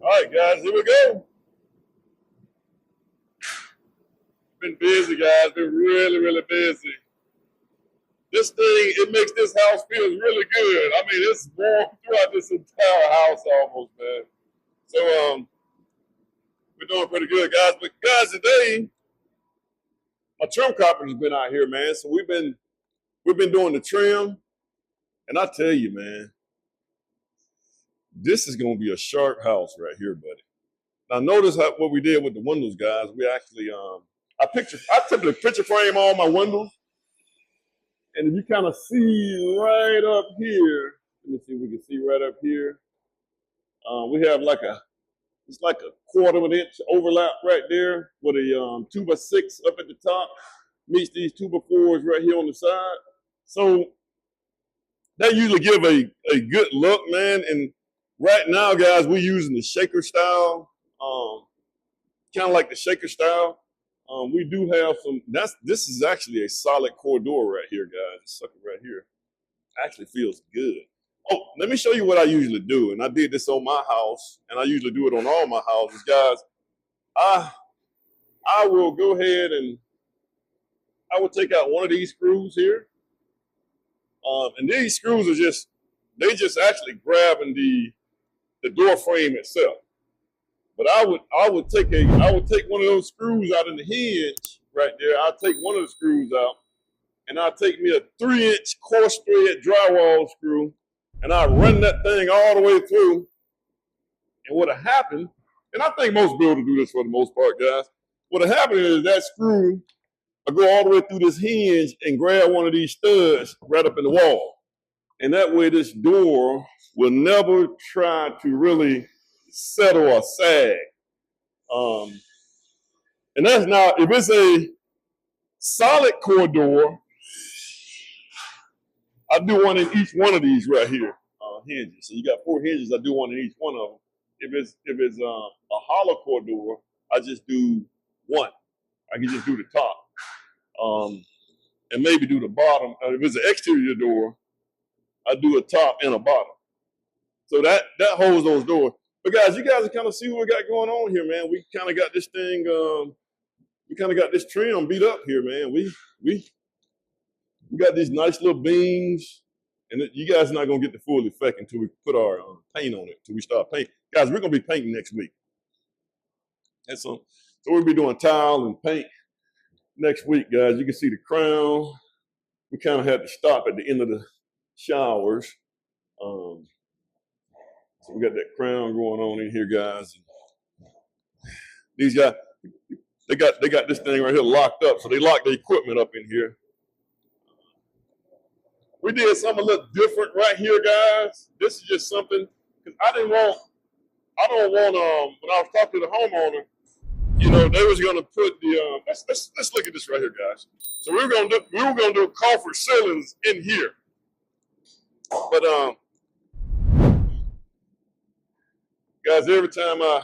All right, guys, here we go. Been busy, guys. Been really, really busy. This thing, it makes this house feel really good. I mean, it's warm throughout this entire house almost, man. So, we're doing pretty good, guys. But guys, today, my trim carpenter's been out here, man. So we've been doing the trim, and I tell you, man, this is gonna be a sharp house right here, buddy. Now, notice what we did with the windows, guys. We actually, I typically picture frame all my windows. And if you kind of see right up here, let me see if we can see right up here. We have it's like a quarter of an inch overlap right there with a 2x6 up at the top, meets these 2x4s right here on the side. So that usually give a good look, man. And right now, guys, we're using the shaker style, kind of like the shaker style. We do have this is actually a solid core door right here, guys. This sucker right here actually feels good. Oh, let me show you what I usually do. And I did this on my house, and I usually do it on all my houses, guys. I will go ahead and I will take out one of these screws here. And these screws are just actually grabbing the door frame itself. But I would take one of those screws out in the hinge right there. I'll take one of the screws out, and I'll take me a 3-inch coarse thread drywall screw, and I'll run that thing all the way through. And what'll happen, and I think most builders do this for the most part, guys. What'll happen is that screw will go all the way through this hinge and grab one of these studs right up in the wall. And that way this door will never try to really settle or sag. And that's now, if it's a solid core door, I do one in each one of these right here, hinges. So you got 4 hinges, I do one in each one of them. If it's a hollow core door, I just do one. I can just do the top, and maybe do the bottom. If it's an exterior door, I do a top and a bottom. So that holds those doors. But guys, you guys kind of see what we got going on here, man. We kind of got this thing, we kind of got this trim beat up here, man. We got these nice little beams, and you guys are not gonna get the full effect until we put our paint on it, until we start painting. Guys, we're gonna be painting next week. And so we'll be doing tile and paint next week, guys. You can see the crown. We kind of had to stop at the end of the showers. So we got that crown going on in here, guys. These guys, they got this thing right here locked up, so they locked the equipment up in here. We did something a little different right here, guys. This is just something because I don't want when I was talking to the homeowner, you know, they was gonna put the let's look at this right here, guys. So we were gonna do coffer ceilings in here, but guys, every time I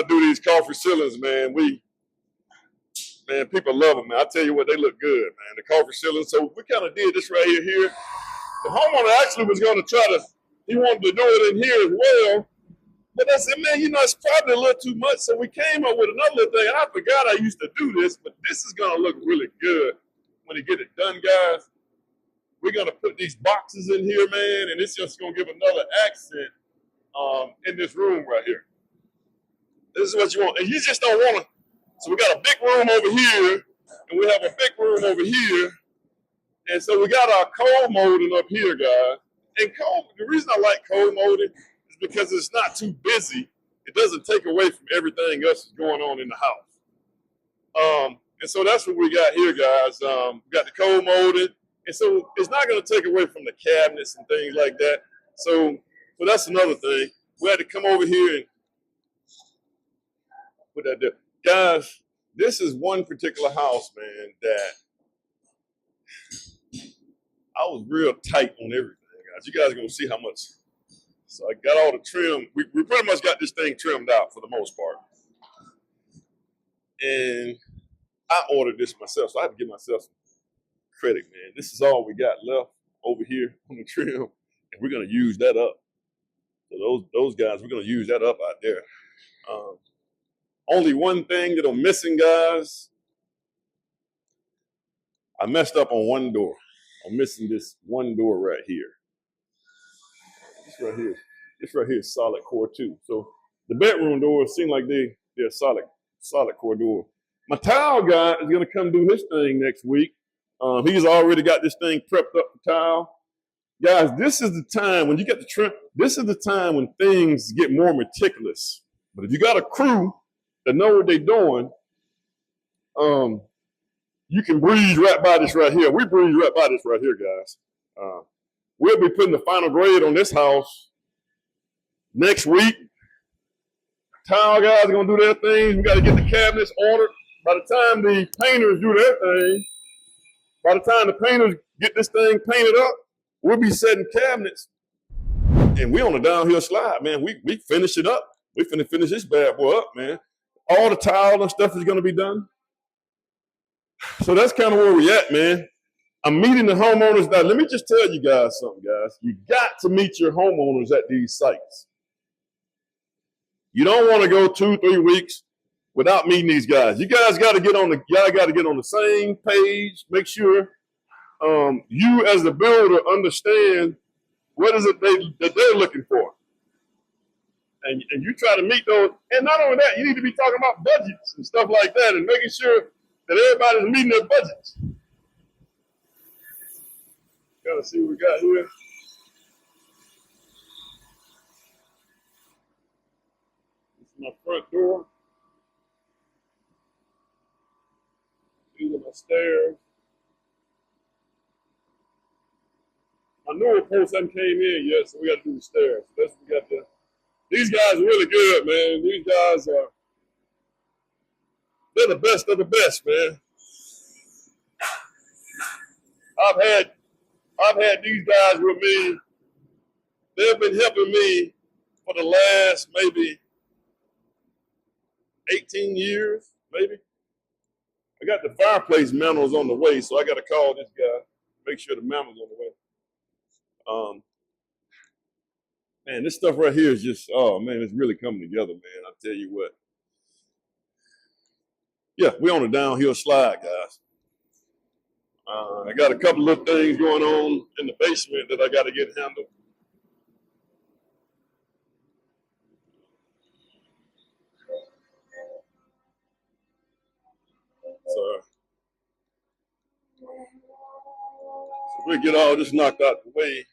do these coffer ceilings, man, people love them, man. I tell you what, they look good, man. The coffer ceilings. So we kind of did this right here. The homeowner actually was going to he wanted to do it in here as well. But I said, man, you know, it's probably a little too much. So we came up with another little thing. I forgot I used to do this, but this is going to look really good when you get it done, guys. We're going to put these boxes in here, man, and it's just going to give another accent in this room right here. This is what you want. And you just don't want to. So we got a big room over here, and we have a big room over here. And so we got our cold molding up here, guys. And the reason I like cold molding is because it's not too busy. It doesn't take away from everything else that's going on in the house. And so that's what we got here, guys. We got the cold molding. And so it's not going to take away from the cabinets and things like that. So that's another thing. We had to come over here and put that there. Guys, this is one particular house, man, that I was real tight on everything, guys. You guys are going to see how much. So I got all the trim. We pretty much got this thing trimmed out for the most part. And I ordered this myself, so I had to give myself some credit, man. This is all we got left over here on the trim, and we're going to use that up. So those guys, we're gonna use that up out there. Um, Only one thing that I'm missing, guys. I messed up on one door. I'm missing this one door right here. This right here. This right here is solid core too. So the bedroom doors seem like they're solid core door. My tile guy is gonna come do his thing next week. He's already got this thing prepped up for tile. Guys, this is the time when you get the trim. This is the time when things get more meticulous. But if you got a crew that know what they're doing, you can breeze right by this right here. We breeze right by this right here, guys. We'll be putting the final grade on this house next week. Tile guys are gonna do their thing. We got to get the cabinets ordered. By the time the painters do their thing, by the time the painters get this thing painted up, we'll be setting cabinets. And we on a downhill slide, man. We finish it up. We finna finish this bad boy up, man. All the tile and stuff is gonna be done. So that's kind of where we at, man. I'm meeting the homeowners now. Let me just tell you guys something, guys. You got to meet your homeowners at these sites. You don't want to go 2-3 weeks without meeting these guys. You guys got to get on the same page. Make sure you as the builder understand what is it that they're looking for. And you try to meet those. And not only that, you need to be talking about budgets and stuff like that and making sure that everybody's meeting their budgets. Gotta see what we got here. This is my front door. These are my stairs. My newer post hasn't came in yet, so we got to do the stairs. That's what we got to. These guys are really good, man. These guys they're the best of the best, man. I've had these guys with me. They've been helping me for the last maybe 18 years, maybe. I got the fireplace mantles on the way, so I got to call this guy, make sure the mantle's on the way. Man, this stuff right here is just, oh man, it's really coming together, man. I'll tell you what. Yeah, we're on a downhill slide, guys. I got a couple of things going on in the basement that I got to get handled. So we'll get all this knocked out the way.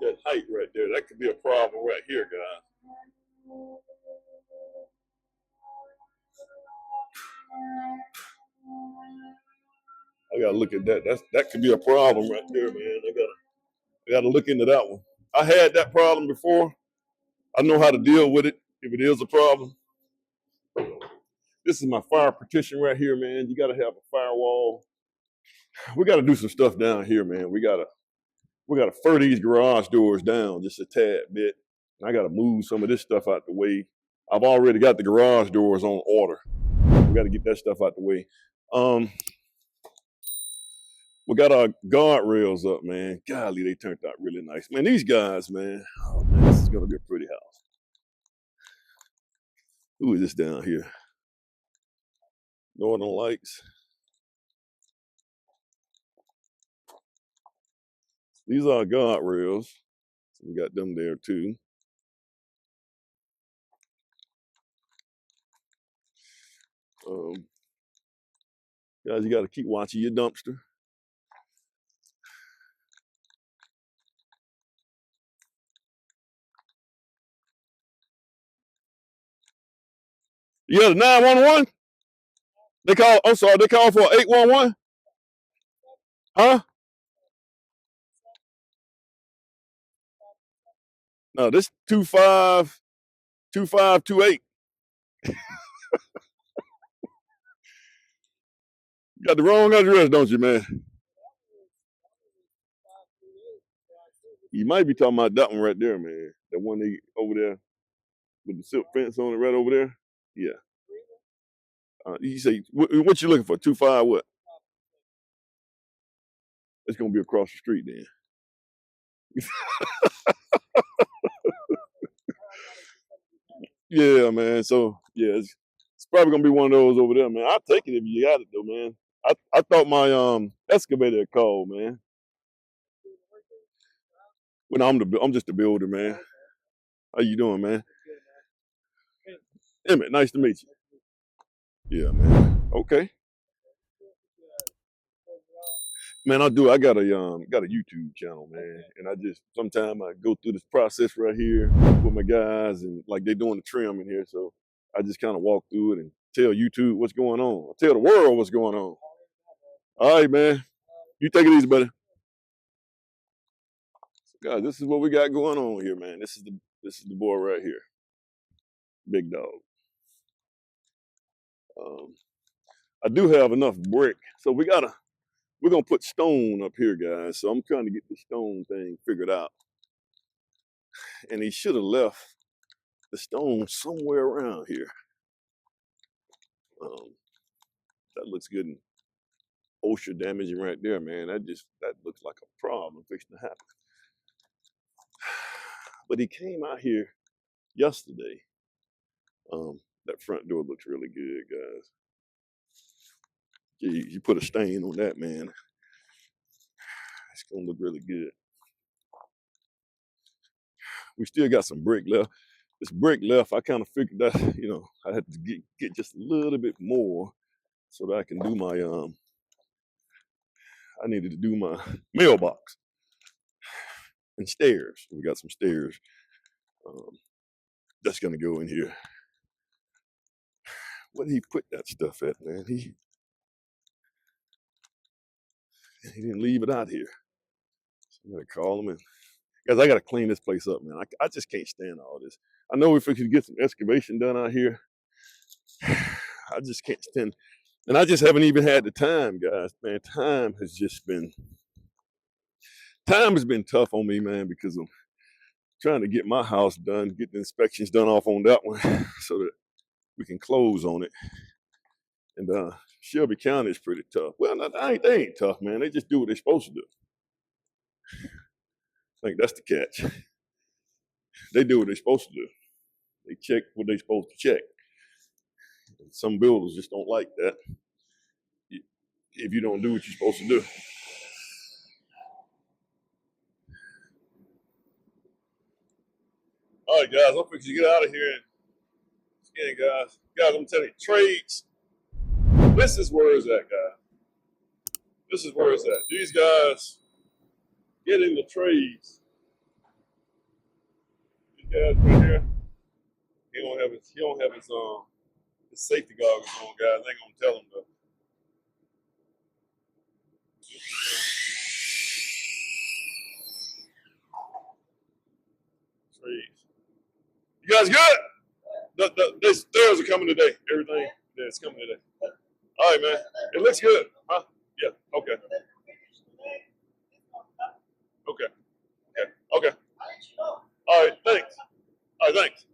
That height right there, that could be a problem right here, guys. I gotta look at that. That could be a problem right there, man. I gotta look into that one. I had that problem before. I know how to deal with it if it is a problem. This is my fire partition right here, man. You gotta have a firewall. We gotta do some stuff down here, man. We gotta fur these garage doors down just a tad bit. I gotta move some of this stuff out the way. I've already got the garage doors on order. We gotta get that stuff out the way. We got our guardrails up, man. Golly, they turned out really nice. Man, these guys, man. Oh, man, this is gonna be a pretty house. Who is this down here? Northern Lights. These are guardrails. We got them there too. Guys, you got to keep watching your dumpster. You got a 911? They call for 811? Huh? No, this 2528. You got the wrong address, don't you, man? You might be talking about that one right there, man. That one they over there with the silk fence on it right over there. Yeah. You say, what you looking for? 25 what? It's going to be across the street then. Yeah, man. So yeah, it's probably gonna be one of those over there, man. I'll take it if you got it though, man. I thought my excavator had called, man. When I'm just a builder, man. How you doing, man? Emmett, nice to meet you. Yeah, man. Okay. Man, I do. I got a YouTube channel, man, and I just sometimes I go through this process right here with my guys, and like they doing the trim in here, so I just kind of walk through it and tell YouTube what's going on. I tell the world what's going on. All right, man. You take it easy, buddy. Guys, this is what we got going on here, man. This is the boy right here, big dog. Um, I do have enough brick, so we're gonna put stone up here, guys. So I'm trying to get the stone thing figured out, and he should have left the stone somewhere around here. Um, that looks good and OSHA damaging right there, man. That looks like a problem fixing to happen. But he came out here yesterday. That front door looks really good, guys. Geez, you put a stain on that, man. It's gonna look really good. We still got some brick left. This brick left, I kind of figured that, I had to get just a little bit more so that I can do my I needed to do my mailbox and stairs. We got some stairs. That's gonna go in here. Where did he put that stuff at, man? He didn't leave it out here. So I'm gonna call him, and guys, I gotta clean this place up, man. I just can't stand all this. I know if we could get some excavation done out here, I just can't stand. And I just haven't even had the time, guys. Man, time has been tough on me, man, because I'm trying to get my house done, get the inspections done off on that one, so that we can close on it. And Shelby County is pretty tough. Well, they ain't tough, man. They just do what they're supposed to do. I think that's the catch. They do what they're supposed to do. They check what they're supposed to check. Some builders just don't like that if you don't do what you're supposed to do. All right, guys, I'm fixing to get out of here. Again, guys, I'm gonna tell you, trades. This is where it's at, guys. This is where it's at. These guys get in the trades. These guys right here, he don't have his safety goggles on, guys. I ain't gonna tell him though. Trades. You guys good? The stairs are coming today. Everything, yeah, it's coming today. All right, man. It looks good, huh? Yeah. Okay. Okay. Okay. Okay. All right. Thanks. All right. Thanks.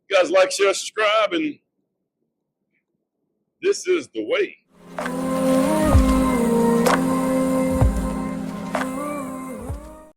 You guys like, share, subscribe, and this is the way.